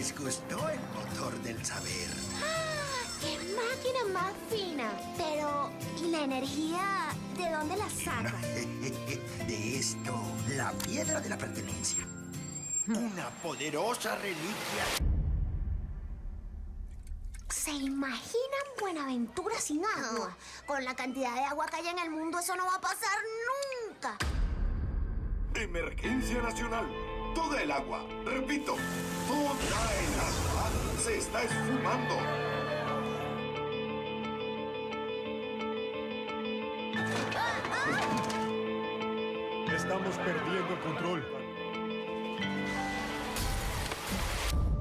¿Les gustó el motor del saber? ¡Ah! ¡Qué máquina más fina! Pero, ¿y la energía? ¿De dónde la saca? De esto, la piedra de la pertenencia. Una poderosa reliquia. ¿Se imaginan Buenaventura sin agua? Con la cantidad de agua que hay en el mundo, eso no va a pasar nunca. Emergencia nacional. Toda el agua, repito, toda el agua se está esfumando. Estamos perdiendo el control.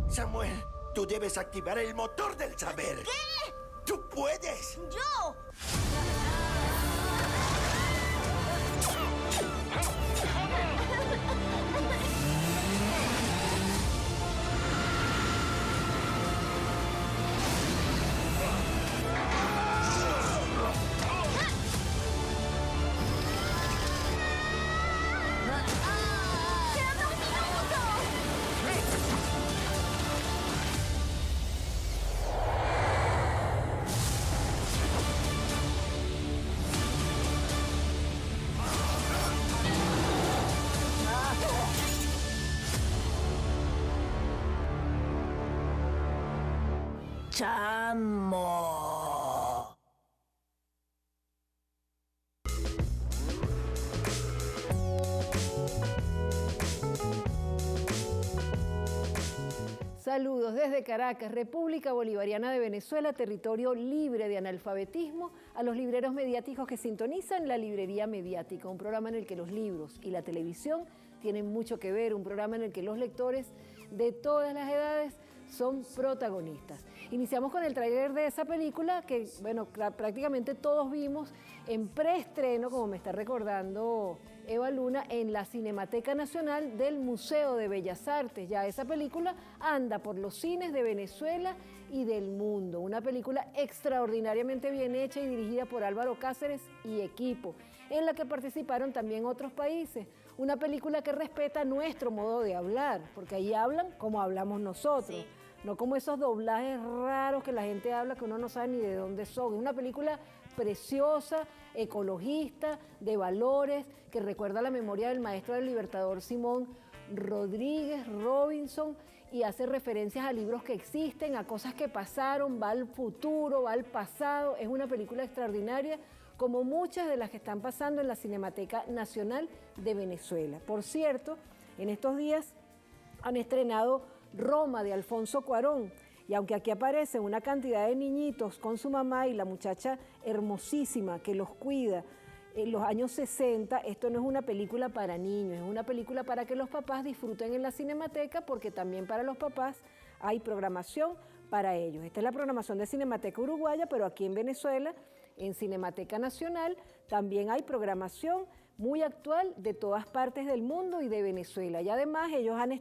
Samuel, tú debes activar el motor del saber. ¿Qué? ¡Tú puedes! ¡Yo! ¡Quedan 2 minutos! ¡Chamo! Saludos desde Caracas, República Bolivariana de Venezuela, territorio libre de analfabetismo, a los libreros mediáticos que sintonizan La Librería Mediática, un programa en el que los libros y la televisión tienen mucho que ver, un programa en el que los lectores de todas las edades son protagonistas. Iniciamos con el tráiler de esa película que, bueno, prácticamente todos vimos en preestreno, como me está recordando Eva Luna, en la Cinemateca Nacional del Museo de Bellas Artes. Ya esa película anda por los cines de Venezuela y del mundo. Una película extraordinariamente bien hecha y dirigida por Álvaro Cáceres y equipo, en la que participaron también otros países. Una película que respeta nuestro modo de hablar, porque ahí hablan como hablamos nosotros. Sí. No como esos doblajes raros que la gente habla que uno no sabe ni de dónde son. Es una película preciosa, ecologista, de valores, que recuerda la memoria del maestro del Libertador Simón Rodríguez Robinson y hace referencias a libros que existen, a cosas que pasaron, va al futuro, va al pasado. Es una película extraordinaria, como muchas de las que están pasando en la Cinemateca Nacional de Venezuela. Por cierto, en estos días han estrenado Roma de Alfonso Cuarón, y aunque aquí aparece una cantidad de niñitos con su mamá y la muchacha hermosísima que los cuida en los años 60, esto no es una película para niños, es una película para que los papás disfruten en la Cinemateca, porque también para los papás hay programación para ellos. Esta es la programación de Cinemateca Uruguaya, pero aquí en Venezuela, en Cinemateca Nacional, también hay programación muy actual de todas partes del mundo y de Venezuela. Y además ellos han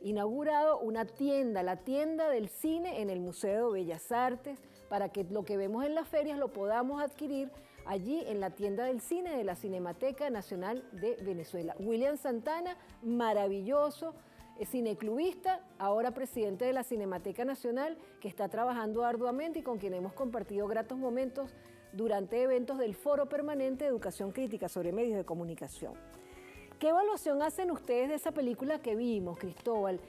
inaugurado una tienda, la tienda del cine en el Museo de Bellas Artes, para que lo que vemos en las ferias lo podamos adquirir allí en la tienda del cine de la Cinemateca Nacional de Venezuela. William Santana, maravilloso, cineclubista, ahora presidente de la Cinemateca Nacional, que está trabajando arduamente y con quien hemos compartido gratos momentos durante eventos del Foro Permanente de Educación Crítica sobre Medios de Comunicación. ¿Qué evaluación hacen ustedes de esa película que vimos, Cristóbal?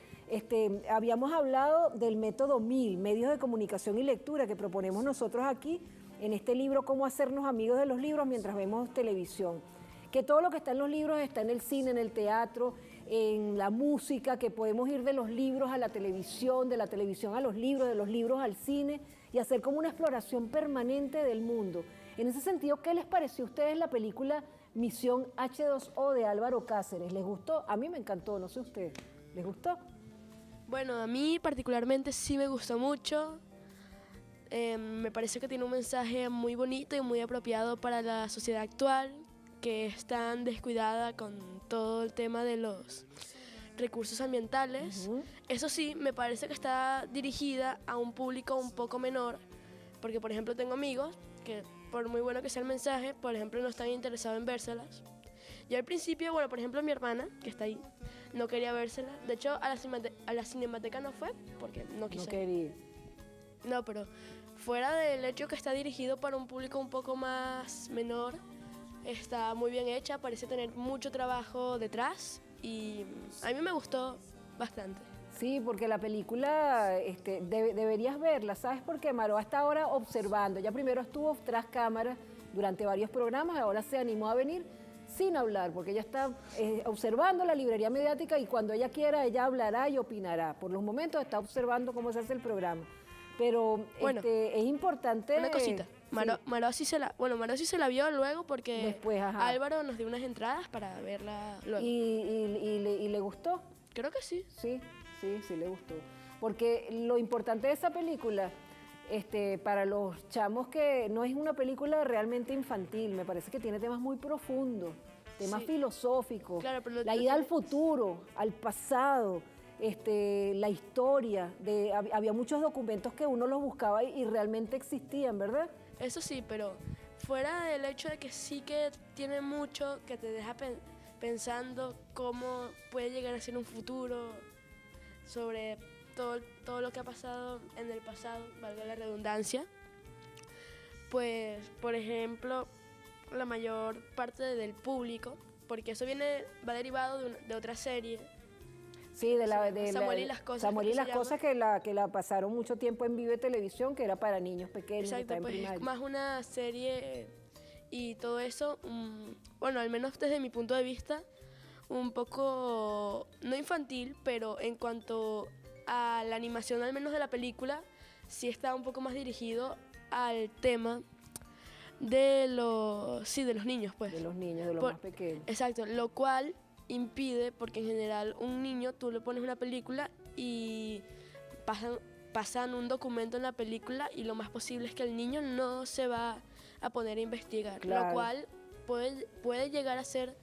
Habíamos hablado del método 1000, medios de comunicación y lectura, que proponemos nosotros aquí en este libro, Cómo hacernos amigos de los libros mientras vemos televisión. Que todo lo que está en los libros está en el cine, en el teatro, en la música, que podemos ir de los libros a la televisión, de la televisión a los libros, de los libros al cine, y hacer como una exploración permanente del mundo. En ese sentido, ¿qué les pareció a ustedes la película Misión H2O de Álvaro Cáceres? ¿Les gustó? A mí me encantó, no sé ustedes. ¿Les gustó? Bueno, a mí particularmente sí me gustó mucho. Me parece que tiene un mensaje muy bonito y muy apropiado para la sociedad actual, que es tan descuidada con todo el tema de los recursos ambientales. Eso sí, me parece que está dirigida a un público un poco menor, porque por ejemplo tengo amigos que, por muy bueno que sea el mensaje, por ejemplo no están interesados en vérselas. Yo al principio, bueno, por ejemplo mi hermana, que está ahí, no quería vérsela. De hecho, a la Cinemateca no fue porque no No quise. quería. No, pero fuera del hecho que está dirigido para un público un poco más menor, está muy bien hecha, parece tener mucho trabajo detrás y a mí me gustó bastante. Sí, porque la película deberías verla, ¿sabes? Porque Maroa está ahora observando. Ella primero estuvo tras cámaras durante varios programas, ahora se animó a venir sin hablar, porque ella está observando la librería mediática y cuando ella quiera, ella hablará y opinará. Por los momentos está observando cómo se hace el programa. Pero Bueno, es importante... Una cosita, sí, Maroa sí se la vio luego porque Después, ajá. Álvaro nos dio unas entradas para verla luego. y le gustó. Creo que sí. Sí le gustó. Porque lo importante de esa película, para los chamos, que no es una película realmente infantil, me parece que tiene temas muy profundos, temas Sí. filosóficos, Claro, pero la ida al futuro, al pasado, la historia. Había muchos documentos que uno los buscaba y realmente existían, ¿verdad? Eso sí, pero fuera del hecho de que sí que tiene mucho que te deja pensando cómo puede llegar a ser un futuro, sobre todo lo que ha pasado en el pasado, valga la redundancia, pues, por ejemplo, la mayor parte del público, porque eso va derivado de otra serie. Sí, Samuel y las cosas, Samuel y creo que las se cosas que la pasaron mucho tiempo en Vive Televisión, que era para niños pequeños, que Exacto, estaban en pues es primaria. más una serie y todo eso, bueno, al menos desde mi punto de vista, un poco, no infantil, pero en cuanto a la animación, al menos de la película, sí está un poco más dirigido al tema de los niños, pues. De los niños, de los Por- más pequeños. Exacto, lo cual impide, porque en general un niño, tú le pones una película y pasan un documento en la película y lo más posible es que el niño no se va a poner a investigar, Claro. lo cual puede llegar a ser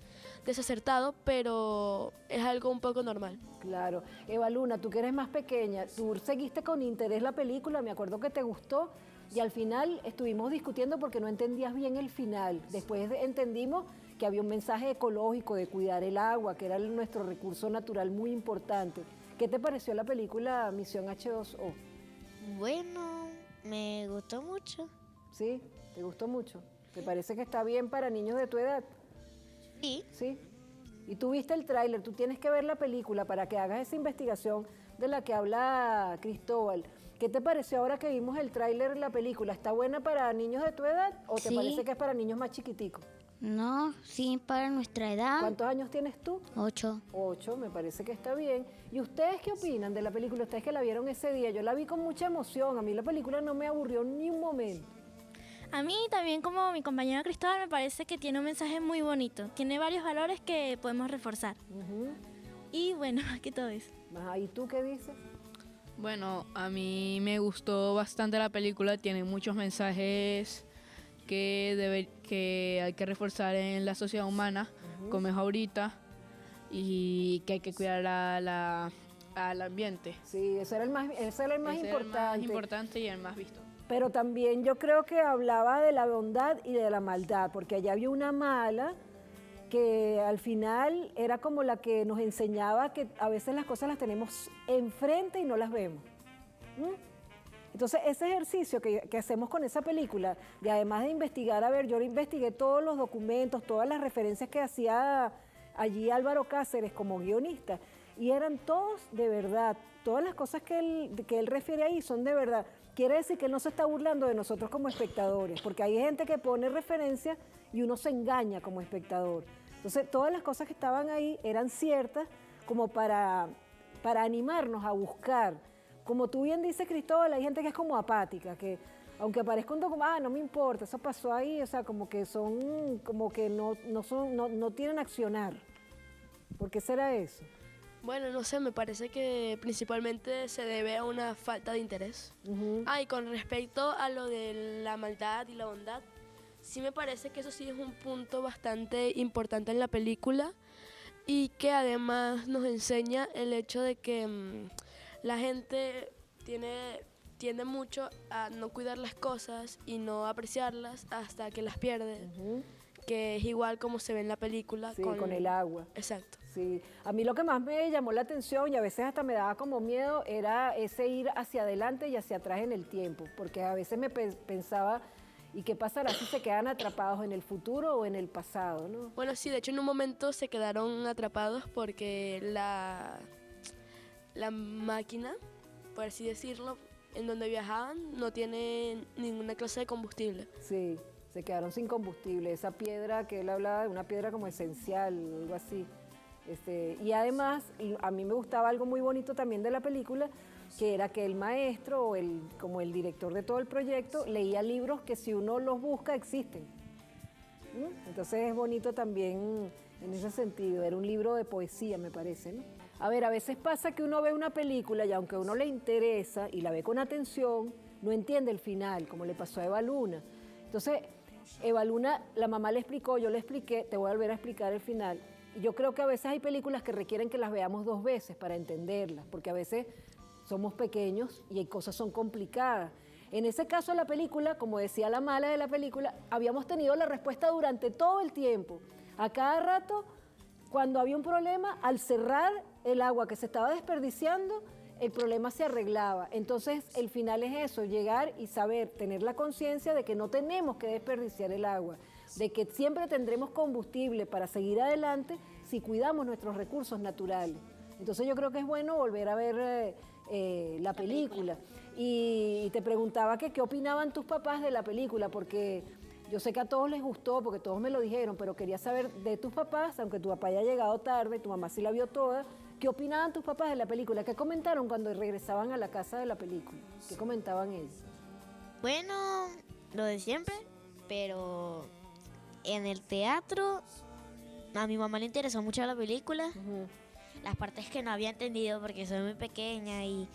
desacertado, pero es algo un poco normal. Claro. Eva Luna, tú que eres más pequeña, tú seguiste con interés la película, me acuerdo que te gustó y al final estuvimos discutiendo porque no entendías bien el final. Después entendimos que había un mensaje ecológico de cuidar el agua, que era nuestro recurso natural muy importante. ¿Qué te pareció la película Misión H2O? Bueno, me gustó mucho. ¿Sí? ¿Te gustó mucho? ¿Te parece que está bien para niños de tu edad? Sí. Sí. Y tú viste el tráiler, tú tienes que ver la película para que hagas esa investigación de la que habla Cristóbal. ¿Qué te pareció ahora que vimos el tráiler de la película? ¿Está buena para niños de tu edad o te Sí. parece que es para niños más chiquiticos? No, sí, para nuestra edad. ¿Cuántos años tienes tú? 8. 8, me parece que está bien. ¿Y ustedes qué opinan de la película? Ustedes que la vieron ese día, yo la vi con mucha emoción, a mí la película no me aburrió ni un momento. A mí también, como mi compañero Cristóbal, me parece que tiene un mensaje muy bonito. Tiene varios valores que podemos reforzar. Ujú. Y bueno, más que todo eso. Ajá, ¿y tú qué dices? Bueno, a mí me gustó bastante la película, tiene muchos mensajes que hay que reforzar en la sociedad humana, como es ahorita, y que hay que cuidar al ambiente. Sí, ese era el más Ese era el más importante y el más visto. Pero también yo creo que hablaba de la bondad y de la maldad, porque allá había una mala que al final era como la que nos enseñaba que a veces las cosas las tenemos enfrente y no las vemos. ¿Mm? Entonces ese ejercicio que hacemos con esa película, de además de investigar, a ver, yo investigué todos los documentos, todas las referencias que hacía allí Álvaro Cáceres como guionista, y eran todos de verdad, todas las cosas que él refiere ahí son de verdad. Quiere decir que él no se está burlando de nosotros como espectadores, porque hay gente que pone referencias y uno se engaña como espectador. Entonces, todas las cosas que estaban ahí eran ciertas como para animarnos a buscar. Como tú bien dices, Cristóbal, hay gente que es como apática, que aunque aparezca un documento, no me importa, eso pasó ahí, o sea, como que no tienen accionar. ¿Por qué será eso? Bueno, no sé, me parece que principalmente se debe a una falta de interés. Ujú. Y con respecto a lo de la maldad y la bondad, sí me parece que eso sí es un punto bastante importante en la película y que además nos enseña el hecho de que la gente tiende mucho a no cuidar las cosas y no apreciarlas hasta que las pierde. Ujú. que es igual como se ve en la película. Sí, con el agua. Exacto. Sí, a mí lo que más me llamó la atención y a veces hasta me daba como miedo era ese ir hacia adelante y hacia atrás en el tiempo, porque a veces me pensaba, ¿y qué pasará si se quedan atrapados en el futuro o en el pasado, no? Bueno, sí, de hecho en un momento se quedaron atrapados porque la máquina, por así decirlo, en donde viajaban no tiene ninguna clase de combustible. Sí, se quedaron sin combustible, esa piedra que él hablaba de una piedra como esencial, algo así. Y además, a mí me gustaba algo muy bonito también de la película, que era que el maestro, como el director de todo el proyecto, leía libros que si uno los busca existen. Entonces es bonito también en ese sentido, era un libro de poesía, me parece, ¿no? A ver, a veces pasa que uno ve una película y aunque a uno le interesa y la ve con atención, no entiende el final, como le pasó a Eva Luna. Entonces, Eva Luna, la mamá le explicó, yo le expliqué, te voy a volver a explicar el final. Y yo creo que a veces hay películas que requieren que las veamos 2 veces para entenderlas, porque a veces somos pequeños y hay cosas son complicadas. En ese caso de la película, como decía la mala de la película, habíamos tenido la respuesta durante todo el tiempo. A cada rato, cuando había un problema, al cerrar el agua que se estaba desperdiciando, el problema se arreglaba. Entonces, el final es eso, llegar y saber, tener la conciencia de que no tenemos que desperdiciar el agua, de que siempre tendremos combustible para seguir adelante si cuidamos nuestros recursos naturales. Entonces, yo creo que es bueno volver a ver la película. Y te preguntaba que qué opinaban tus papás de la película, porque yo sé que a todos les gustó, porque todos me lo dijeron, pero quería saber de tus papás, aunque tu papá haya llegado tarde, tu mamá sí la vio toda, ¿qué opinaban tus papás de la película? ¿Qué comentaron cuando regresaban a la casa de la película? ¿Qué comentaban ellos? Bueno, lo de siempre, pero en el teatro a mi mamá le interesó mucho la película. Las partes que no había entendido porque soy muy pequeña y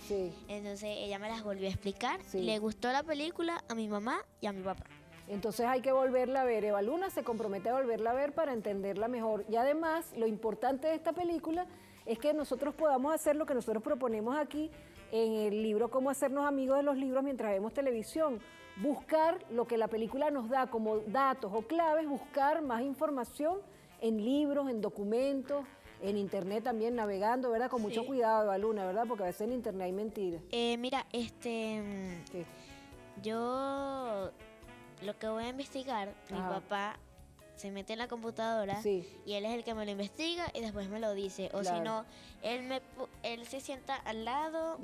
entonces ella me las volvió a explicar. Le gustó la película a mi mamá y a mi papá. Entonces hay que volverla a ver. Eva Luna se compromete a volverla a ver para entenderla mejor. Y además, lo importante de esta película es que nosotros podamos hacer lo que nosotros proponemos aquí en el libro Cómo hacernos amigos de los libros mientras vemos televisión. Buscar lo que la película nos da como datos o claves, buscar más información en libros, en documentos, en internet también, navegando, ¿verdad? Con mucho cuidado, Eva Luna, ¿verdad? Porque a veces en internet hay mentiras. Mira, yo lo que voy a investigar, mi papá se mete en la computadora y él es el que me lo investiga y después me lo dice. O si no, él se sienta al lado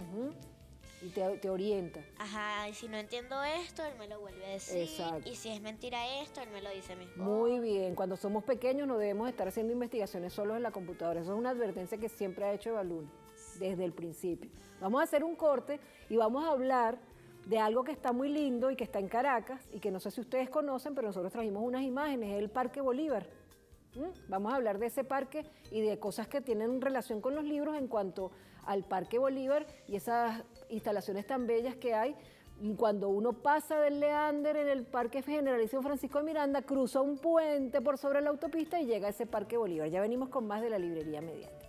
y te orienta. Ajá, y si no entiendo esto, él me lo vuelve a decir. Exacto. Y si es mentira esto, él me lo dice mejor. Muy bien, cuando somos pequeños no debemos estar haciendo investigaciones solos en la computadora. Eso es una advertencia que siempre ha hecho Eva Luna, desde el principio. Vamos a hacer un corte y vamos a hablar de algo que está muy lindo y que está en Caracas y que no sé si ustedes conocen, pero nosotros trajimos unas imágenes, es el Parque Bolívar. Vamos a hablar de ese parque y de cosas que tienen relación con los libros en cuanto al Parque Bolívar y esas instalaciones tan bellas que hay. Cuando uno pasa del Leander en el Parque Generalísimo Francisco de Miranda, cruza un puente por sobre la autopista y llega a ese Parque Bolívar. Ya venimos con más de la librería mediática.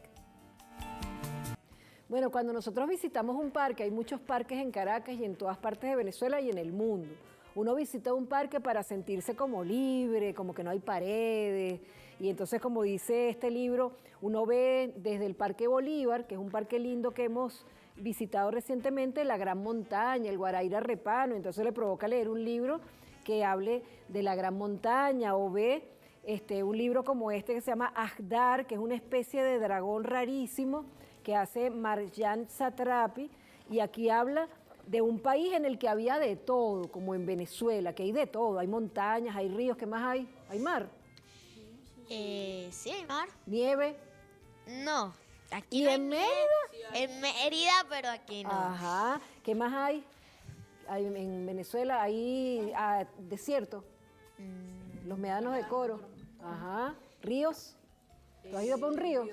Bueno, cuando nosotros visitamos un parque, hay muchos parques en Caracas y en todas partes de Venezuela y en el mundo. Uno visita un parque para sentirse como libre, como que no hay paredes. Y entonces, como dice este libro, uno ve desde el Parque Bolívar, que es un parque lindo que hemos visitado recientemente, la Gran Montaña, el Guaraíra Repano. Entonces le provoca leer un libro que hable de la Gran Montaña, o ve un libro como este que se llama Ajdar, que es una especie de dragón rarísimo que hace Marjan Satrapi, y aquí habla de un país en el que había de todo, como en Venezuela, que hay de todo, hay montañas, hay ríos, ¿qué más hay? ¿Hay mar? Sí, hay mar. ¿Nieve? No, aquí ¿Y no hay en Mérida? nieve. En Mérida, pero aquí no. Ajá, ¿qué más hay? En Venezuela hay desierto, los médanos de Coro. Ajá, ríos. ¿Tú has ido por un río?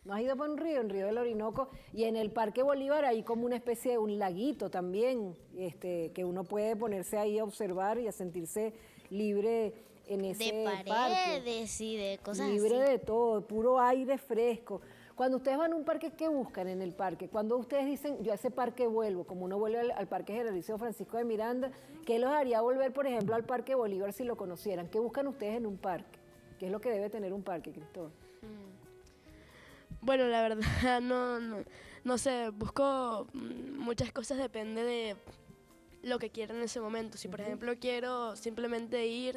¿No has ido por un río? En Río del Orinoco. Y en el Parque Bolívar hay como una especie de un laguito también, que uno puede ponerse ahí a observar y a sentirse libre en ese de paredes parque. y de cosas libre así. de todo, puro aire fresco. Cuando ustedes van a un parque, ¿qué buscan en el parque? Cuando ustedes dicen, yo a ese parque vuelvo, como uno vuelve al Parque Generalicio Francisco de Miranda, ¿qué los haría volver, por ejemplo, al Parque Bolívar si lo conocieran? ¿Qué buscan ustedes en un parque? ¿Qué es lo que debe tener un parque, Cristóbal? Bueno, la verdad, no sé, busco muchas cosas, depende de lo que quiera en ese momento. Si, por ejemplo, quiero simplemente ir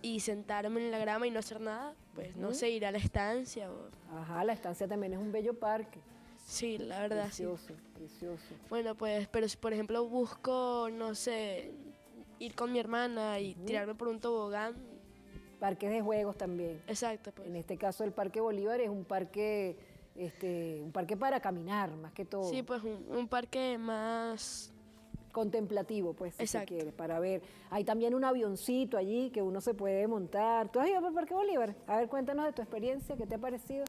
y sentarme en la grama y no hacer nada, pues no sé, ir a la estancia. Ajá, la estancia también es un bello parque. Sí, la verdad, precioso, sí. Precioso. Bueno, pues, pero si, por ejemplo, busco, no sé, ir con mi hermana y tirarme por un tobogán. Parques de juegos también. Exacto, pues. En este caso el Parque Bolívar es un parque para caminar, más que todo. Sí, pues un parque más contemplativo, pues, si se exacto. quiere, para ver. Hay también un avioncito allí que uno se puede montar. ¿Tú has ido por el Parque Bolívar? A ver, cuéntanos de tu experiencia, ¿qué te ha parecido?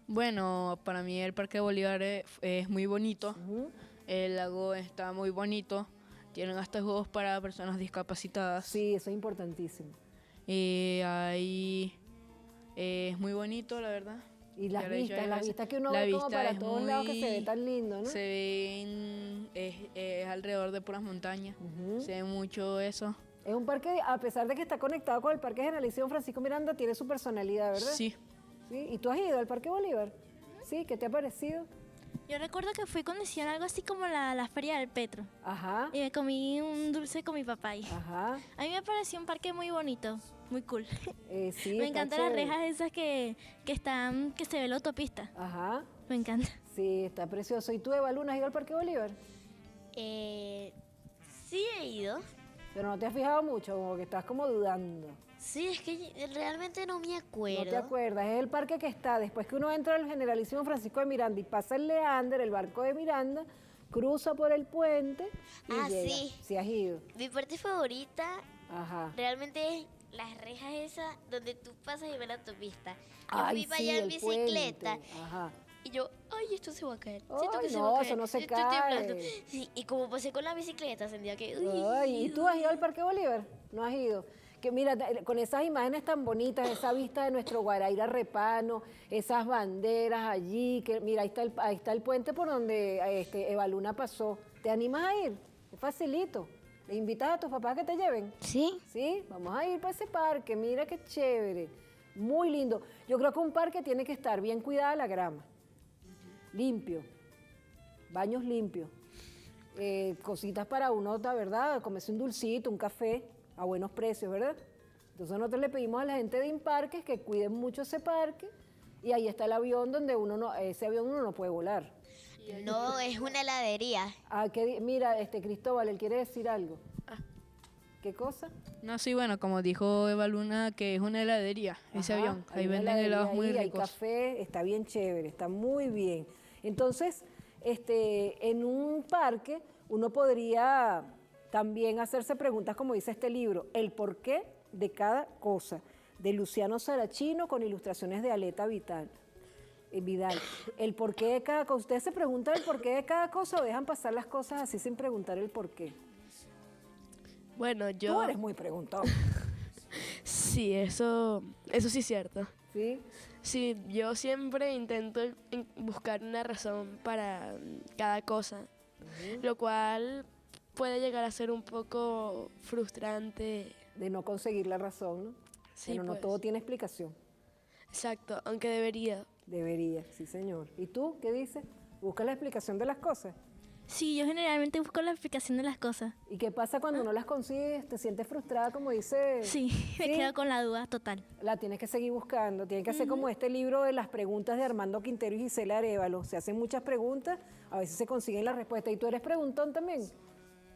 Bueno, para mí el Parque Bolívar es muy bonito. El lago está muy bonito. Tienen hasta juegos para personas discapacitadas. Sí, eso es importantísimo. Ahí es muy bonito, la verdad. Y las vistas que uno ve como para todos lados, que se ve tan lindo, ¿no? Se ven, es alrededor de puras montañas. Se ve mucho eso. Es un parque, a pesar de que está conectado con el Parque Generalicio Francisco Miranda, tiene su personalidad, ¿verdad? Sí. ¿Sí? ¿Y tú has ido al Parque Bolívar? ¿Sí? ¿Qué te ha parecido? Yo recuerdo que fui cuando hicieron algo así como la Feria del Petro. Ajá. Y me comí un dulce con mi papá ahí. Ajá. A mí me pareció un parque muy bonito, muy cool. Sí, me encantan las rejas esas que se ve la autopista. Ajá. Me encanta. Sí, está precioso. ¿Y tú, Eva Luna, has ido al Parque Bolívar? Sí he ido. Pero no te has fijado mucho, como que estás como dudando. Sí, es que realmente no me acuerdo. No te acuerdas, es el parque que está, después que uno entra al Generalísimo Francisco de Miranda y pasa el Leander, el barco de Miranda, cruza por el puente y llega. Sí. Sí has ido. Mi parte favorita realmente es las rejas esas donde tú pasas y ves la autopista. Yo fui para allá en bicicleta. Ajá. Y yo, ay, esto se va a caer. Ay, Siento que se no, va a caer. eso no se Estoy cae. temblando. Sí, y como pasé con la bicicleta, sentía que... Ay, ¿y tú has ido al Parque Bolívar? No has ido. Que mira, con esas imágenes tan bonitas, esa vista de nuestro Guaraíra Repano, esas banderas allí, que mira, ahí está el puente por donde Eva Luna pasó. ¿Te animas a ir? Es facilito. ¿Le invitas a tus papás a que te lleven? Sí. Sí, vamos a ir para ese parque, mira qué chévere. Muy lindo. Yo creo que un parque tiene que estar bien cuidada la grama. Limpio. Baños limpios. Cositas para uno, la verdad, comerse un dulcito, un café a buenos precios, ¿verdad? Entonces nosotros le pedimos a la gente de Imparques que cuiden mucho ese parque y ahí está el avión donde ese avión uno no puede volar. No, es una heladería. Mira, Cristóbal, él quiere decir algo. ¿Qué cosa? No, sí, bueno, como dijo Eva Luna, que es una heladería, ese avión. Ahí venden helados muy ricos. Hay café, está bien chévere, está muy bien. Entonces, en un parque uno podría también hacerse preguntas, como dice este libro, el porqué de cada cosa, de Luciano Sarachino con ilustraciones de Aleta Vidal. El porqué de cada cosa. ¿Ustedes se preguntan el porqué de cada cosa o dejan pasar las cosas así sin preguntar el porqué? Bueno, yo... Tú eres muy preguntón. Sí, eso sí es cierto. ¿Sí? Sí, yo siempre intento buscar una razón para cada cosa, lo cual puede llegar a ser un poco frustrante. De no conseguir la razón, ¿no? Sí, pero no pues. todo tiene explicación. Exacto, aunque debería. Debería, sí señor. ¿Y tú qué dices? ¿Buscas la explicación de las cosas? Sí, yo generalmente busco la explicación de las cosas. ¿Y qué pasa cuando no las consigues? ¿Te sientes frustrada, como dice? Sí, me quedo con la duda total. La tienes que seguir buscando. Tienes que hacer como este libro de las preguntas de Armando Quintero y Gisela Arévalo. Se hacen muchas preguntas, a veces se consiguen las respuestas. ¿Y tú eres preguntón también?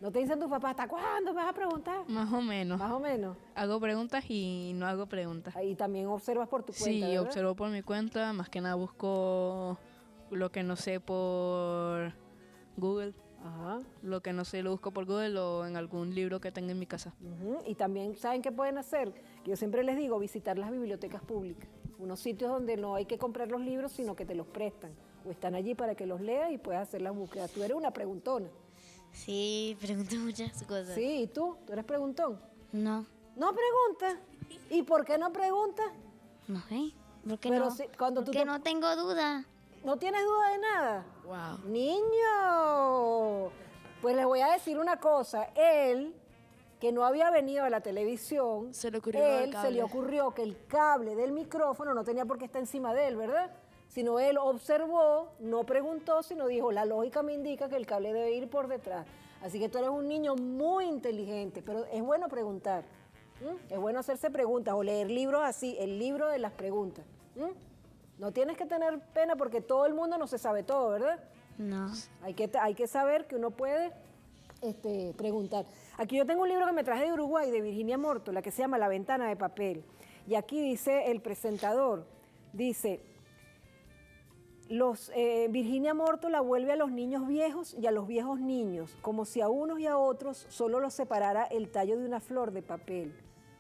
¿No te dicen tus papás, hasta cuándo me vas a preguntar? Más o menos. Más o menos. Hago preguntas y no hago preguntas. Ahí también observas por tu cuenta, Sí, ¿verdad? observo por mi cuenta. Más que nada busco lo que no sé por Google. Ajá. Lo que no sé lo busco por Google o en algún libro que tenga en mi casa. Y también, ¿saben qué pueden hacer? Yo siempre les digo, visitar las bibliotecas públicas. Unos sitios donde no hay que comprar los libros, sino que te los prestan. O están allí para que los leas y puedas hacer las búsquedas. Tú eres una preguntona. Sí, pregunto muchas cosas. Sí, ¿y tú? ¿Tú eres preguntón? No. ¿No preguntas? ¿Y por qué no preguntas? No sé. Porque Pero no, si- cuando tú porque te- no tengo duda. ¿No tienes duda de nada? Wow. Niño. Pues les voy a decir una cosa. Él, que no había venido a la televisión, Se le ocurrió lo del él se le cable. ocurrió que el cable del micrófono no tenía por qué estar encima de él, ¿verdad? Sino él observó, no preguntó, sino dijo, la lógica me indica que el cable debe ir por detrás. Así que tú eres un niño muy inteligente, pero es bueno preguntar. Es bueno hacerse preguntas o leer libros así, el libro de las preguntas. No tienes que tener pena porque todo el mundo no se sabe todo, ¿verdad? No. Hay que saber que uno puede preguntar. Aquí yo tengo un libro que me traje de Uruguay, de Virginia Morto, la que se llama La ventana de papel. Y aquí dice el presentador, dice, Virginia Morto la vuelve a los niños viejos y a los viejos niños, como si a unos y a otros solo los separara el tallo de una flor de papel.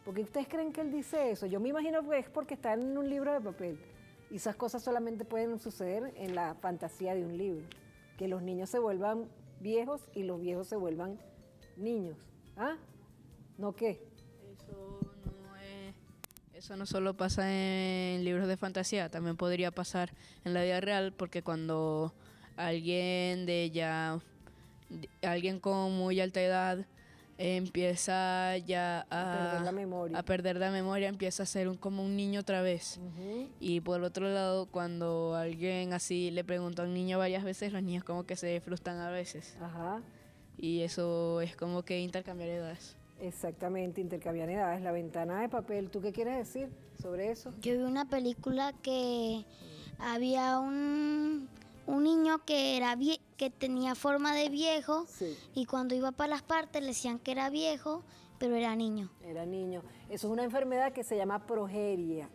¿Por qué ustedes creen que él dice eso? Yo me imagino que es porque está en un libro de papel. Y esas cosas solamente pueden suceder en la fantasía de un libro. Que los niños se vuelvan viejos y los viejos se vuelvan niños. ¿Ah? ¿No qué? Eso no solo pasa en libros de fantasía, también podría pasar en la vida real, porque cuando alguien alguien con muy alta edad empieza ya a perder la memoria, empieza a ser como un niño otra vez. Y por otro lado, cuando alguien así le pregunta a un niño varias veces, los niños como que se frustran a veces. Ajá. Y eso es como que intercambiar edades. Exactamente, intercambiar edades, la ventana de papel. ¿Tú qué quieres decir sobre eso? Yo vi una película que había un niño que que tenía forma de viejo, Sí. y cuando iba para las partes le decían que era viejo, pero era niño. Era niño. Eso es una enfermedad que se llama progeria,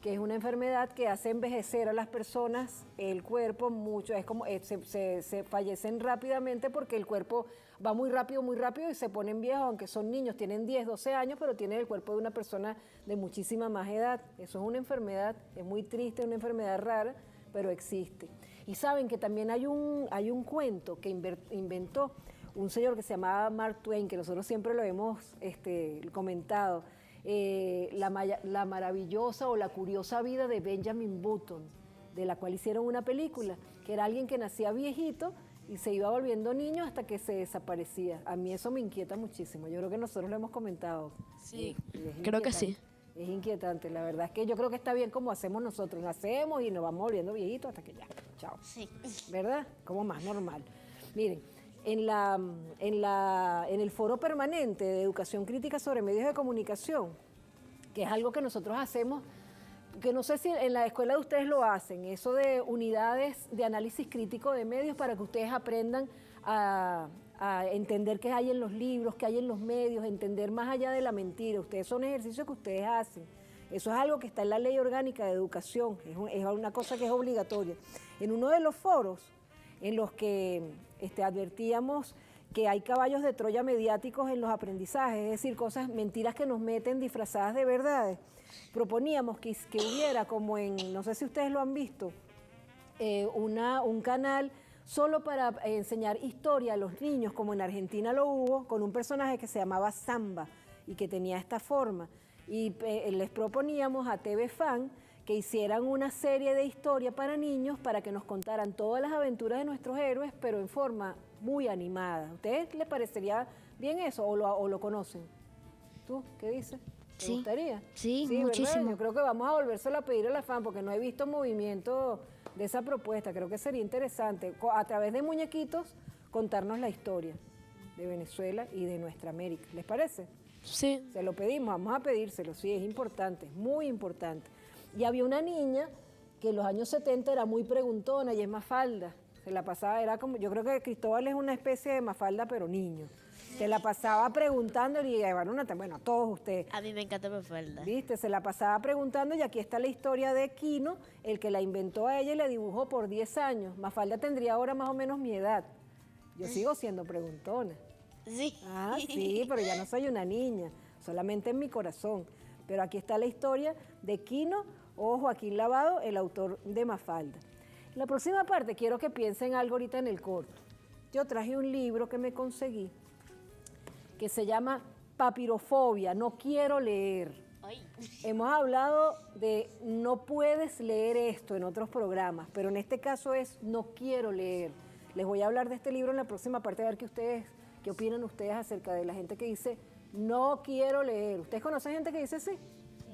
que es una enfermedad que hace envejecer a las personas el cuerpo mucho. Es como se fallecen rápidamente porque el cuerpo va muy rápido y se ponen viejos, aunque son niños, tienen 10, 12 años, pero tienen el cuerpo de una persona de muchísima más edad. Eso es una enfermedad, es muy triste, una enfermedad rara, pero existe. Y saben que también hay un cuento que inventó un señor que se llamaba Mark Twain, que nosotros siempre lo hemos comentado, la maravillosa o la curiosa vida de Benjamin Button, de la cual hicieron una película, que era alguien que nacía viejito y se iba volviendo niño hasta que se desaparecía. A mí eso me inquieta muchísimo. Yo creo que nosotros lo hemos comentado. Sí, Es creo que sí. Es inquietante, la verdad es que yo creo que está bien como hacemos nosotros, nacemos y nos vamos volviendo viejitos hasta que ya, chao. Sí. ¿Verdad? Como más normal. Miren, en el foro permanente de educación crítica sobre medios de comunicación, que es algo que nosotros hacemos, que no sé si en la escuela de ustedes lo hacen, eso de unidades de análisis crítico de medios para que ustedes aprendan a entender qué hay en los libros, qué hay en los medios, entender más allá de la mentira. Ustedes son ejercicios que ustedes hacen. Eso es algo que está en la Ley Orgánica de Educación, es una cosa que es obligatoria. En uno de los foros en los que advertíamos que hay caballos de Troya mediáticos en los aprendizajes, es decir, mentiras que nos meten disfrazadas de verdades, proponíamos que hubiera, como en, no sé si ustedes lo han visto, un canal solo para enseñar historia a los niños, como en Argentina lo hubo, con un personaje que se llamaba Samba y que tenía esta forma. Y les proponíamos a TV Fan que hicieran una serie de historia para niños para que nos contaran todas las aventuras de nuestros héroes, pero en forma muy animada. ¿A ustedes les parecería bien eso o lo conocen? ¿Tú qué dices? ¿Te Sí. gustaría? Sí, ¿verdad? muchísimo. Yo creo que vamos a volvérselo a pedir a la FAN porque no he visto movimiento de esa propuesta. Creo que sería interesante, a través de muñequitos, contarnos la historia de Venezuela y de nuestra América. ¿Les parece? Sí. Se lo pedimos, vamos a pedírselo, sí, es importante, es muy importante. Y había una niña que en los años 70 era muy preguntona y es Mafalda. Se la pasaba, era como, yo creo que Cristóbal es una especie de Mafalda, pero niño. Se la pasaba preguntando y bueno, a todos ustedes. A mí me encanta Mafalda. ¿Viste? Se la pasaba preguntando y aquí está la historia de Quino, el que la inventó a ella y la dibujó por 10 años. Mafalda tendría ahora más o menos mi edad. Yo sigo siendo preguntona. Sí. Ah, sí, pero ya no soy una niña, solamente en mi corazón. Pero aquí está la historia de Quino o Joaquín Lavado, el autor de Mafalda. En la próxima parte quiero que piensen algo ahorita en el corto. Yo traje un libro que me conseguí que se llama Papirofobia, no quiero leer. Hemos hablado de no puedes leer esto en otros programas, pero en este caso es no quiero leer. Les voy a hablar de este libro en la próxima parte, a ver qué opinan ustedes acerca de la gente que dice no quiero leer. ¿Ustedes conocen gente que dice sí?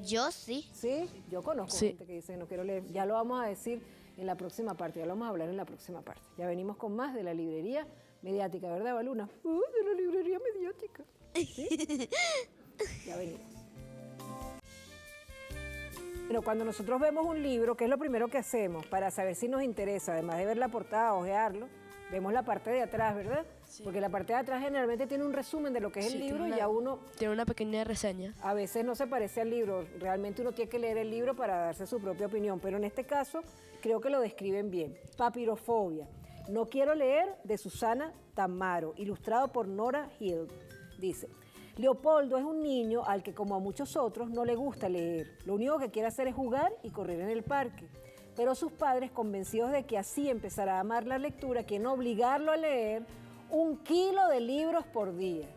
Yo sí. Sí, yo conozco gente que dice no quiero leer. Ya lo vamos a decir en la próxima parte, ya lo vamos a hablar en la próxima parte. Ya venimos con más de la librería mediática, ¿verdad, Baluna? De la librería mediática. ¿Sí? Ya venimos. Pero cuando nosotros vemos un libro, ¿qué es lo primero que hacemos para saber si nos interesa? Además de ver la portada, ojearlo, vemos la parte de atrás, ¿verdad? Sí. Porque la parte de atrás generalmente tiene un resumen de lo que es el libro y ya uno... Tiene una pequeña reseña. A veces no se parece al libro, realmente uno tiene que leer el libro para darse su propia opinión, pero en este caso creo que lo describen bien. Papirofobia. No quiero leer, de Susana Tamaro, ilustrado por Nora Hill. Dice... Leopoldo es un niño al que, como a muchos otros, no le gusta leer. Lo único que quiere hacer es jugar y correr en el parque. Pero sus padres, convencidos de que así empezará a amar la lectura, quieren obligarlo a leer 1 kilo de libros por día.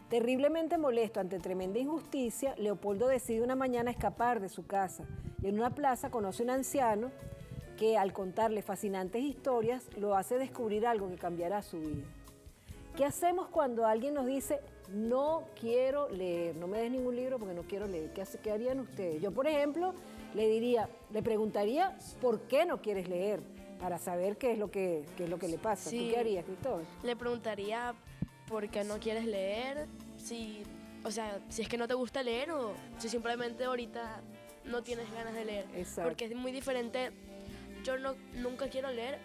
Terriblemente molesto ante tremenda injusticia, Leopoldo decide una mañana escapar de su casa y en una plaza conoce a un anciano que, al contarle fascinantes historias, lo hace descubrir algo que cambiará su vida. ¿Qué hacemos cuando alguien nos dice, no quiero leer, no me des ningún libro porque no quiero leer? ¿Qué harían ustedes? Yo, por ejemplo, le preguntaría, ¿por qué no quieres leer? Para saber qué es lo que le pasa. Sí. ¿Tú qué harías, Cristóbal? Le preguntaría por qué no quieres leer, si es que no te gusta leer o si simplemente ahorita no tienes ganas de leer. Exacto. Porque es muy diferente. Yo nunca quiero leer.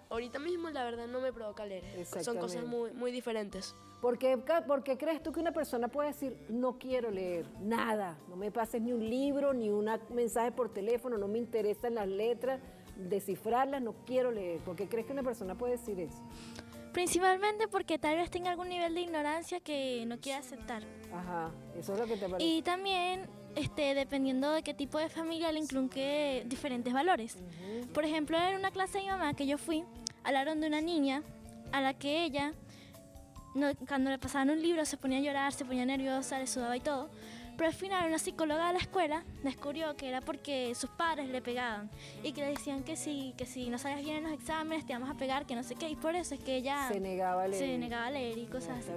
Ahorita mismo la verdad no me provoca leer. Son cosas muy, muy diferentes. ¿Por qué crees tú que una persona puede decir no quiero leer? Nada, no me pases ni un libro, ni un mensaje por teléfono, no me interesan las letras, descifrarlas, no quiero leer. ¿Por qué crees que una persona puede decir eso? Principalmente porque tal vez tenga algún nivel de ignorancia que no quiera aceptar. Ajá, eso es lo que te parece. Y también dependiendo de qué tipo de familia le inculque diferentes valores. Por ejemplo, en una clase de mi mamá que yo fui, hablaron de una niña a la que ella, cuando le pasaban un libro, se ponía a llorar, se ponía nerviosa, le sudaba y todo. Pero al final una psicóloga de la escuela descubrió que era porque sus padres le pegaban y que le decían que si no salías bien en los exámenes te íbamos a pegar, que no sé qué. Y por eso es que ella se negaba a leer y cosas así.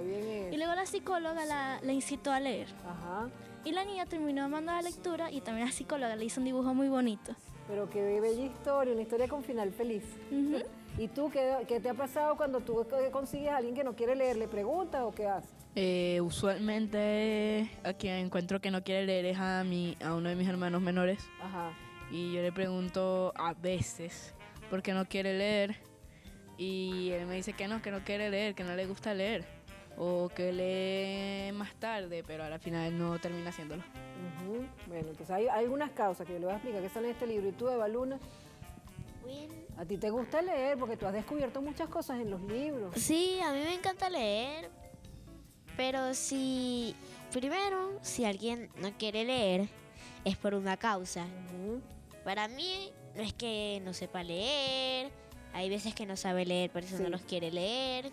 Y luego la psicóloga la incitó a leer. Ajá. Y la niña terminó amando la lectura y también la psicóloga le hizo un dibujo muy bonito. Pero qué bella historia, una historia con final feliz. ¿Y tú qué te ha pasado cuando tú consigues a alguien que no quiere leer? ¿Le preguntas o qué haces? Usualmente a quien encuentro que no quiere leer es a uno de mis hermanos menores. Ajá. Y yo le pregunto a veces por qué no quiere leer. Y él me dice que no quiere leer, que no le gusta leer. O que lee más tarde, pero a la final no termina haciéndolo. Bueno, entonces hay algunas causas que yo le voy a explicar que están en este libro. ¿Y tú, Eva Luna? ¿A ti te gusta leer? Porque tú has descubierto muchas cosas en los libros. Sí, a mí me encanta leer. Pero si alguien no quiere leer, es por una causa. Para mí, no es que no sepa leer. Hay veces que no sabe leer, por eso no los quiere leer.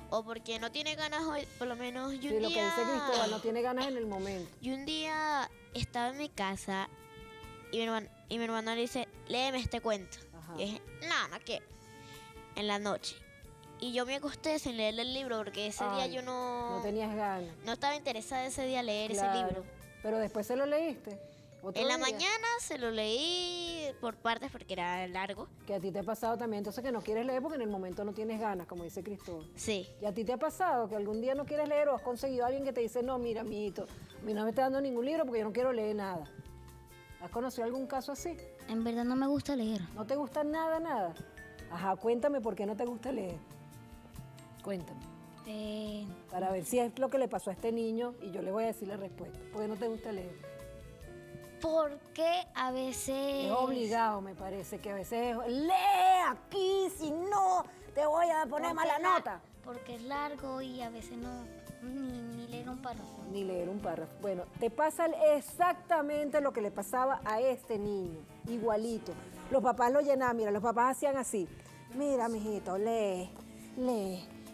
O porque no tiene ganas hoy, por lo menos yo un día... Sí, lo que dice Cristóbal, no tiene ganas en el momento. Y un día estaba en mi casa y mi hermano le dice, léeme este cuento. Ajá. Y dije, no quiero. En la noche. Y yo me acosté sin leerle el libro porque ese día yo no... No tenías ganas. No estaba interesada ese día a leer ese libro. Pero después se lo leíste. En la mañana se lo leí por partes porque era largo. Que a ti te ha pasado también, entonces que no quieres leer porque en el momento no tienes ganas, como dice Cristóbal. Sí. ¿Y a ti te ha pasado que algún día no quieres leer o has conseguido a alguien que te dice, no, mira, mijito, a mí no me está dando ningún libro porque yo no quiero leer nada? ¿Has conocido algún caso así? En verdad no me gusta leer. ¿No te gusta nada? Ajá, cuéntame por qué no te gusta leer. Cuéntame. Para ver si es lo que le pasó a este niño y yo le voy a decir la respuesta. ¿Por qué no te gusta leer? Porque a veces... Es obligado, me parece, que a veces es, lee aquí, si no, te voy a poner mala nota. Porque es largo y a veces no, ni leer un párrafo. Ni leer un párrafo. Bueno, te pasa exactamente lo que le pasaba a este niño, igualito. Los papás lo llenaban, mira, los papás hacían así. Mira, mijito, lee,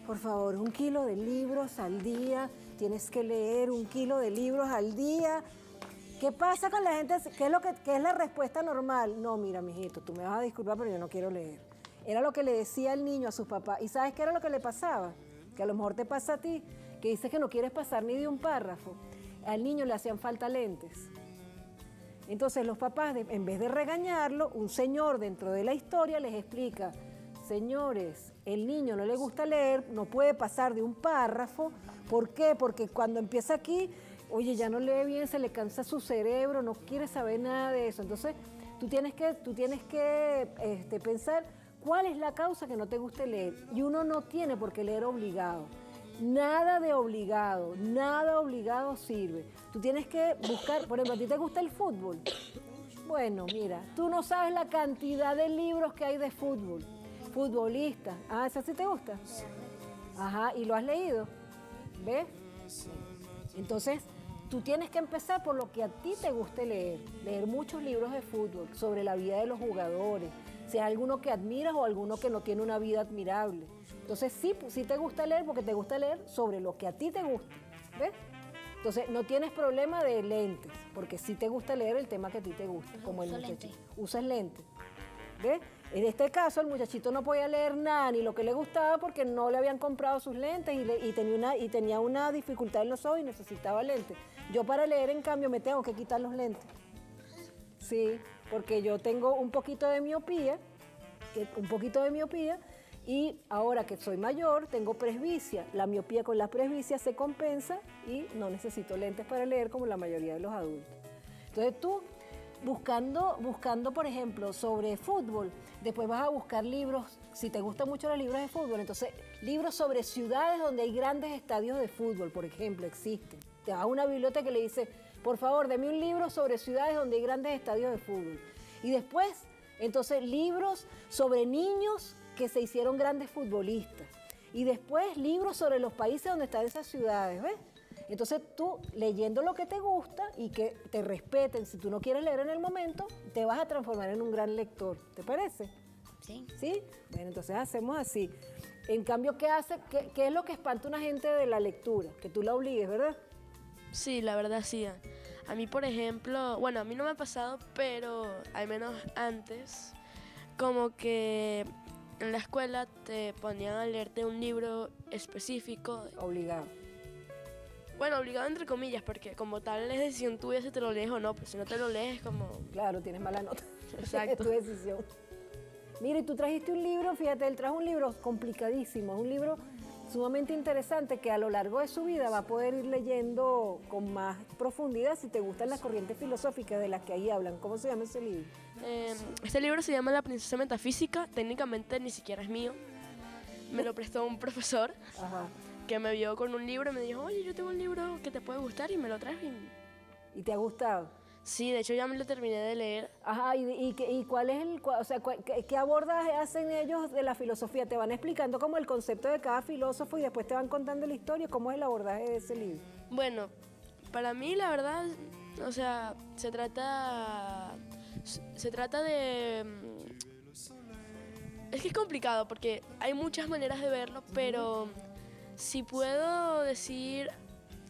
por favor, 1 kilo de libros al día, tienes que leer 1 kilo de libros al día. ¿Qué pasa con la gente? ¿Qué es la respuesta normal? No, mira, mijito, tú me vas a disculpar, pero yo no quiero leer. Era lo que le decía el niño a sus papás. ¿Y sabes qué era lo que le pasaba? Que a lo mejor te pasa a ti, que dices que no quieres pasar ni de un párrafo. Al niño le hacían falta lentes. Entonces los papás, en vez de regañarlo, un señor dentro de la historia les explica: señores, el niño no le gusta leer, no puede pasar de un párrafo. ¿Por qué? Porque cuando empieza aquí, oye, ya no lee bien, se le cansa su cerebro, no quiere saber nada de eso. Entonces, tú tienes que pensar cuál es la causa que no te guste leer. Y uno no tiene por qué leer obligado. Nada de obligado, nada obligado sirve. Tú tienes que buscar, por ejemplo, ¿a ti te gusta el fútbol? Bueno, mira, tú no sabes la cantidad de libros que hay de fútbol. Futbolistas. Ah, ¿esa sí te gusta? Ajá, ¿y lo has leído? ¿Ves? Entonces, tú tienes que empezar por lo que a ti te guste leer. Leer muchos libros de fútbol, sobre la vida de los jugadores, sea alguno que admiras o alguno que no tiene una vida admirable. Entonces, sí te gusta leer porque te gusta leer sobre lo que a ti te gusta. ¿Ves? Entonces, no tienes problema de lentes, porque sí te gusta leer el tema que a ti te gusta, como el muchachito. Usas lentes. ¿Ves? En este caso, el muchachito no podía leer nada ni lo que le gustaba porque no le habían comprado sus lentes y tenía una dificultad en los ojos y necesitaba lentes. Yo para leer, en cambio, me tengo que quitar los lentes. Sí, porque yo tengo un poquito de miopía, y ahora que soy mayor, tengo presbicia. La miopía con la presbicia se compensa y no necesito lentes para leer como la mayoría de los adultos. Entonces tú, buscando, por ejemplo, sobre fútbol, después vas a buscar libros, si te gustan mucho los libros de fútbol, entonces libros sobre ciudades donde hay grandes estadios de fútbol, por ejemplo, existen. Te vas a una biblioteca y le dices, por favor, deme un libro sobre ciudades donde hay grandes estadios de fútbol. Y después, entonces, libros sobre niños que se hicieron grandes futbolistas. Y después, libros sobre los países donde están esas ciudades, ¿ves? Entonces tú, leyendo lo que te gusta y que te respeten, si tú no quieres leer en el momento, te vas a transformar en un gran lector. ¿Te parece? Sí. ¿Sí? Bueno, entonces hacemos así. En cambio, ¿qué es lo que espanta a una gente de la lectura? Que tú la obligues, ¿verdad? Sí, la verdad sí. A mí, por ejemplo, bueno, a mí no me ha pasado, pero al menos antes, como que en la escuela te ponían a leerte un libro específico. Obligado. Bueno, obligado entre comillas, porque como tal es decisión tuya si te lo lees o no, pues si no te lo lees es como... Claro, tienes mala nota. Exacto. Es tu decisión. Mira, y tú trajiste un libro, fíjate, él trajo un libro complicadísimo, un libro sumamente interesante que a lo largo de su vida va a poder ir leyendo con más profundidad si te gustan las corrientes filosóficas de las que ahí hablan. ¿Cómo se llama ese libro? Este libro se llama La princesa metafísica, técnicamente ni siquiera es mío. Me lo prestó un profesor. Ajá. Que me vio con un libro y me dijo, oye, yo tengo un libro que te puede gustar, y me lo trajo. ¿Y te ha gustado? Sí, de hecho ya me lo terminé de leer. Ajá, ¿y cuál es qué abordaje hacen ellos de la filosofía? Te van explicando como el concepto de cada filósofo y después te van contando la historia. ¿Cómo es el abordaje de ese libro? Bueno, para mí la verdad, o sea, se trata de... Es que es complicado porque hay muchas maneras de verlo, pero si puedo decir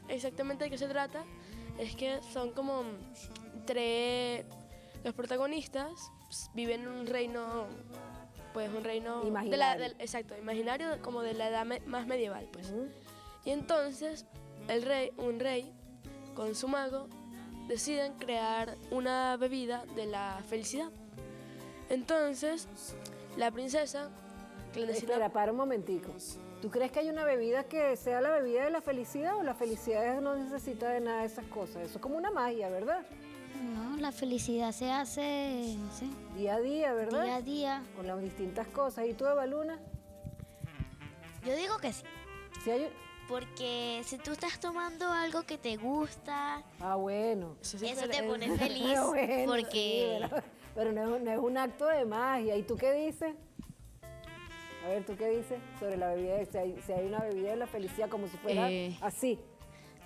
exactamente de qué se trata, es que son como los protagonistas viven en un reino, pues un reino imaginario. Exacto, imaginario, como de la edad más medieval, pues. Y entonces un rey con su mago deciden crear una bebida de la felicidad. Entonces la princesa Espera, para un momentico. ¿Tú crees que hay una bebida que sea la bebida de la felicidad o la felicidad no necesita de nada de esas cosas? Eso es como una magia, ¿verdad? No, la felicidad se hace, no sé. Día a día, ¿verdad? Día a día. Con las distintas cosas. ¿Y tú, Eva Luna? Yo digo que sí. ¿Sí hay? Porque si tú estás tomando algo que te gusta, bueno. Eso te pone feliz. Bueno, porque... sí, pero no es un acto de magia. ¿Y tú qué dices? A ver, ¿tú qué dices sobre la bebida? Si hay una bebida de la felicidad como si fuera así.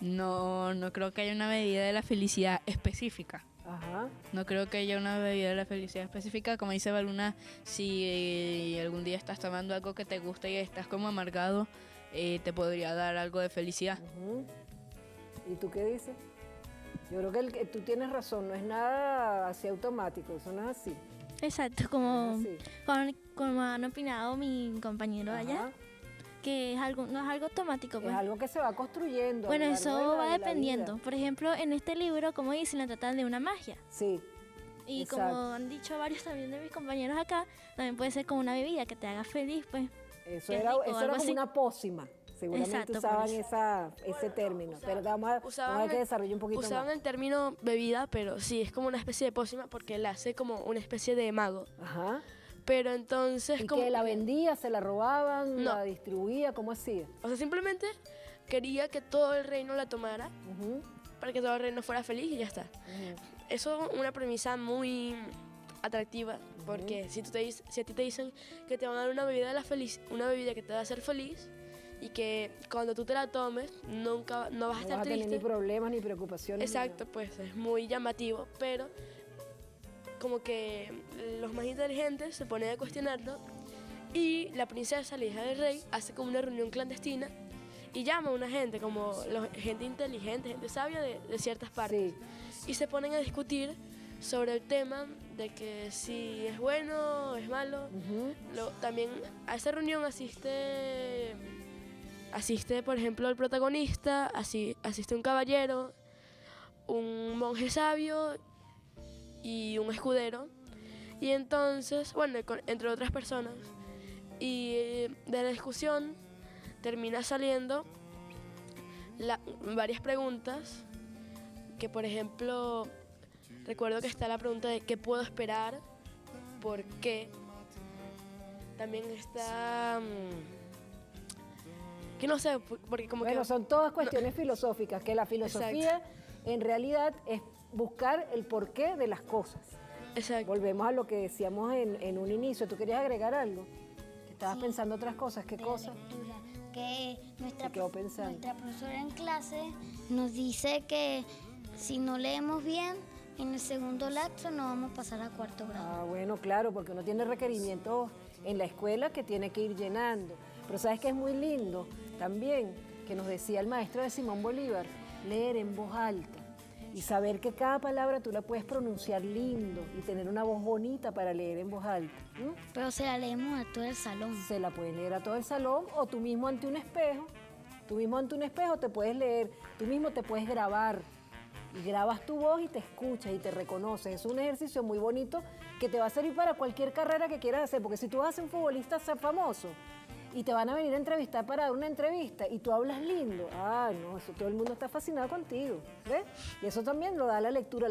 No creo que haya una bebida de la felicidad específica. Ajá. No creo que haya una bebida de la felicidad específica. Como dice Baluna, si algún día estás tomando algo que te gusta y estás como amargado, te podría dar algo de felicidad. ¿Y tú qué dices? Yo creo que tú tienes razón, no es nada así automático, eso no es así. Exacto, como han opinado mi compañero allá, que no es algo automático. Pues. Es algo que se va construyendo. Bueno, eso va dependiendo. Por ejemplo, en este libro, como dicen, la tratan de una magia. Sí. Y como han dicho varios también de mis compañeros acá, también puede ser como una bebida que te haga feliz, pues. Eso era como una pócima. Seguramente usaban ese término. Pero vamos a que desarrolle un poquito más. Usaban el término bebida, pero sí, es como una especie de pócima porque la hace como una especie de mago. Ajá. Pero entonces... ¿Y que la vendía, se la robaban, la distribuía? ¿Cómo hacía? O sea, simplemente quería que todo el reino la tomara para que todo el reino fuera feliz y ya está. Eso es una premisa muy atractiva porque si a ti te dicen que te van a dar una bebida que te va a hacer feliz y que cuando tú te la tomes no vas a estar triste. No vas a tener ni problemas ni preocupaciones. Exacto, pues es muy llamativo, pero como que los más inteligentes se ponen a cuestionarlo y la princesa, la hija del rey, hace como una reunión clandestina y llama a una gente, como gente inteligente, gente sabia de ciertas partes. Sí. Y se ponen a discutir sobre el tema de que si es bueno o es malo. También a esa reunión asiste, por ejemplo, el protagonista, asiste un caballero, un monje sabio y un escudero. Y entonces, bueno, entre otras personas. Y de la discusión termina saliendo varias preguntas que, por ejemplo, recuerdo que está la pregunta de ¿qué puedo esperar? ¿Por qué? También está... que no sé, porque como bueno, son todas cuestiones filosóficas, que la filosofía en realidad es buscar el porqué de las cosas. Exacto. Volvemos a lo que decíamos en un inicio. ¿Tú querías agregar algo? ¿Estabas pensando otras cosas? ¿Qué cosas? Que nuestra profesora en clase nos dice que si no leemos bien, en el segundo lapso no vamos a pasar a cuarto grado. Ah, bueno, claro, porque uno tiene requerimientos en la escuela que tiene que ir llenando. Pero ¿sabes qué es muy lindo? También, que nos decía el maestro de Simón Bolívar, leer en voz alta y saber que cada palabra tú la puedes pronunciar lindo y tener una voz bonita para leer en voz alta. Pero se la leemos a todo el salón. Se la puedes leer a todo el salón o tú mismo ante un espejo. Tú mismo ante un espejo te puedes leer, tú mismo te puedes grabar y grabas tu voz y te escuchas y te reconoces. Es un ejercicio muy bonito que te va a servir para cualquier carrera que quieras hacer, porque si tú vas a ser un futbolista famoso y te van a venir a entrevistar para dar una entrevista y tú hablas lindo, no, eso todo el mundo está fascinado contigo, ¿ves? Y eso también lo da la lectura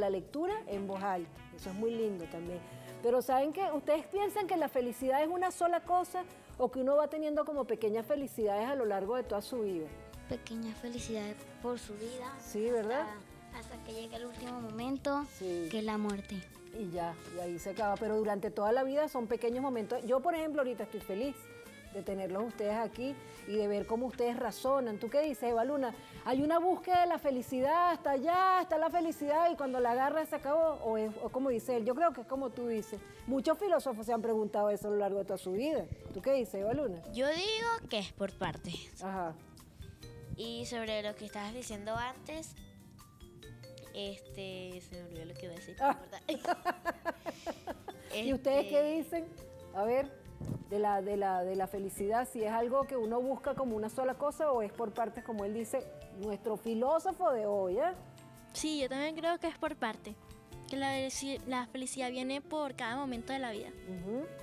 en voz alta, eso es muy lindo también. Pero ¿saben qué? ¿Ustedes piensan que la felicidad es una sola cosa o que uno va teniendo como pequeñas felicidades a lo largo de toda su vida? Pequeñas felicidades por su vida. Sí, ¿verdad? Hasta que llegue el último momento, que es la muerte. Y ahí se acaba. Pero durante toda la vida son pequeños momentos. Yo, por ejemplo, ahorita estoy feliz de tenerlos ustedes aquí y de ver cómo ustedes razonan. ¿Tú qué dices, Eva Luna? ¿Hay una búsqueda de la felicidad? Hasta allá está la felicidad y cuando la agarras se acabó. O como dice él, yo creo que es como tú dices. Muchos filósofos se han preguntado eso a lo largo de toda su vida. ¿Tú qué dices, Eva Luna? Yo digo que es por partes. Ajá. Y sobre lo que estabas diciendo antes, se me olvidó lo que iba a decir. ¿Y ustedes qué dicen? A ver, de la felicidad, si es algo que uno busca como una sola cosa o es por partes, como él dice, nuestro filósofo de hoy, ¿eh? Sí, yo también creo que es por parte. Que la felicidad viene por cada momento de la vida.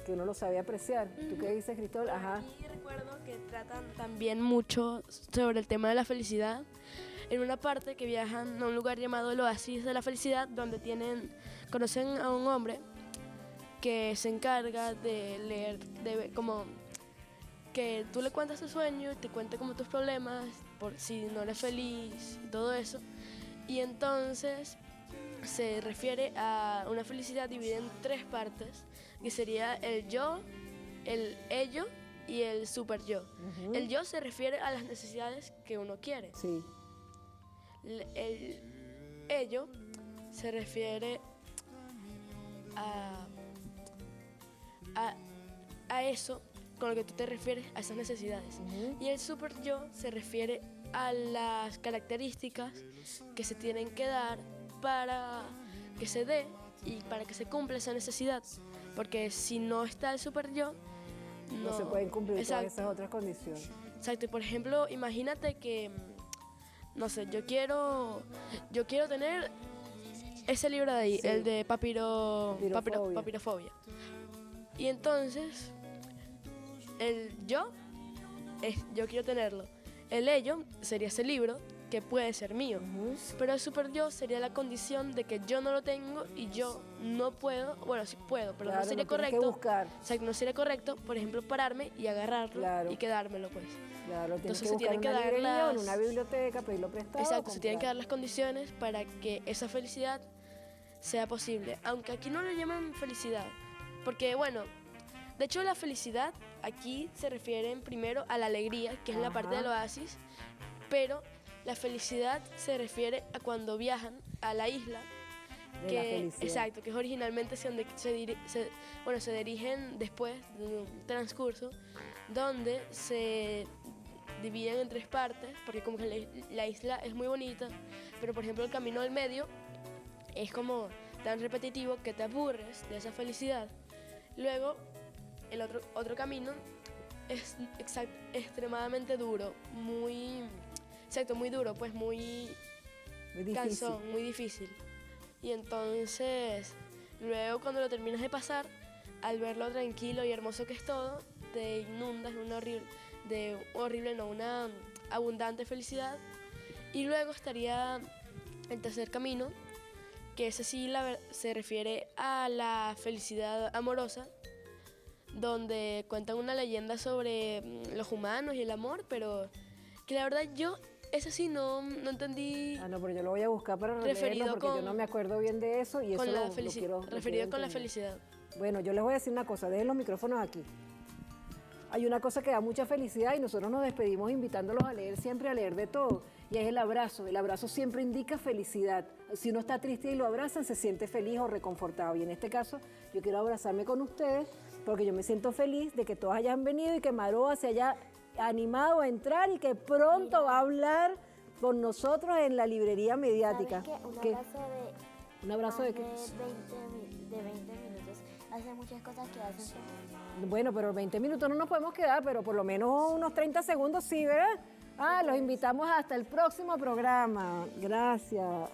Que uno lo sabe apreciar. ¿Tú qué dices, Cristóbal? Ajá. Y recuerdo que tratan también mucho sobre el tema de la felicidad. En una parte que viajan a un lugar llamado el Oasis de la Felicidad, donde conocen a un hombre que se encarga de leer, como que tú le cuentas tu sueño, te cuenta como tus problemas, por si no eres feliz, y todo eso. Y entonces se refiere a una felicidad dividida en 3 partes, que sería el yo, el ello y el super yo. El yo se refiere a las necesidades que uno quiere. Sí. El ello se refiere a eso con lo que tú te refieres, a esas necesidades. Y el super yo se refiere a las características que se tienen que dar para que se dé y para que se cumpla esa necesidad. Porque si no está el super yo, no se pueden cumplir exacto, todas esas otras condiciones. Exacto, por ejemplo, imagínate que, no sé, yo quiero tener ese libro de ahí, sí, el de papirofobia. Y entonces, el yo quiero tenerlo. El ello sería ese libro que puede ser mío. Pero el super yo sería la condición de que yo no lo tengo y yo no puedo, bueno, sí puedo, pero claro, no sería correcto. O sea, no sería correcto, por ejemplo, pararme y agarrarlo, claro, y quedármelo, pues. Claro, entonces se tienen que dar las... en una biblioteca, pedirlo prestado. Exacto, se tienen que dar las condiciones para que esa felicidad sea posible. Aunque aquí no lo llaman felicidad, porque bueno, de hecho la felicidad aquí se refieren primero a la alegría, que es la parte del oasis, pero la felicidad se refiere a cuando viajan a la isla, exacto, que es originalmente donde se dirigen después de un transcurso, donde se dividen en 3 partes, porque como que la isla es muy bonita, pero por ejemplo el camino del medio es como tan repetitivo que te aburres de esa felicidad. Luego el otro camino es extremadamente duro, muy duro, pues muy cansón, muy difícil. Y entonces, luego cuando lo terminas de pasar, al ver lo tranquilo y hermoso que es todo, te inundas de una abundante felicidad. Y luego estaría el tercer camino, que ese sí se refiere a la felicidad amorosa, donde cuentan una leyenda sobre los humanos y el amor, pero que la verdad yo ese sí no entendí. No, pero yo lo voy a buscar para releerlo porque yo no me acuerdo bien de eso y eso lo quiero referido con la felicidad. Bueno, yo les voy a decir una cosa, dejen los micrófonos aquí. Hay una cosa que da mucha felicidad y nosotros nos despedimos invitándolos a leer siempre, a leer de todo, y es el abrazo. El abrazo siempre indica felicidad. Si uno está triste y lo abrazan, se siente feliz o reconfortado. Y en este caso, yo quiero abrazarme con ustedes porque yo me siento feliz de que todos hayan venido y que Maroa se haya animado a entrar y que pronto va a hablar con nosotros en la librería mediática. ¿Sabes qué? ¿Un abrazo de qué? De 20 minutos. Hace muchas cosas que hacen feliz. Bueno, pero 20 minutos no nos podemos quedar, pero por lo menos unos 30 segundos sí, ¿verdad? Los invitamos hasta el próximo programa. Gracias.